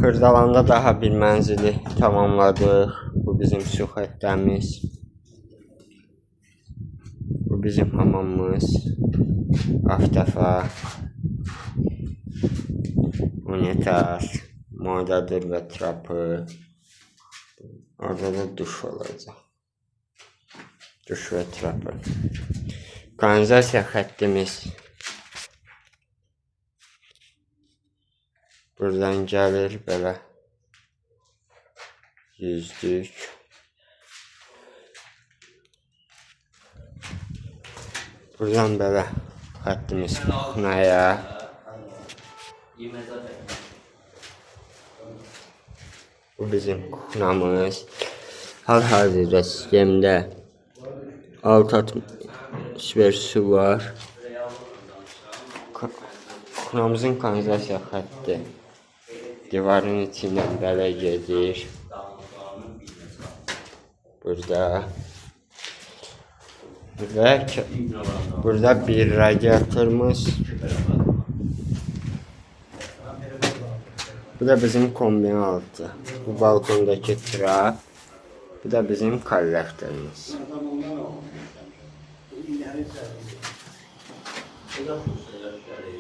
Kırdalanda daha bir mənzili tamamladık. Bu bizim su xəttəmiz. Bu bizim hamamımız. Aftafa. Unitaz. Modadır və trapı. Orada da duş olacaq. Duş və trapı. Kanalizasiya xəttimiz. Buradan gəlir belə. Yüzdük. Buradan belə xəttimiz kuxnaya. Bu bizim kuxnamız. Hal-hazırda sistemdə 6 atmosfer su var. Kuxnamızın kanalizasiya xətti divarın içindən belə gedir. Burada və burada bir radiatorumuz. Bu da bizim kombin altı. Bu balkondaki trap. Bu da bizim kollektorumuz.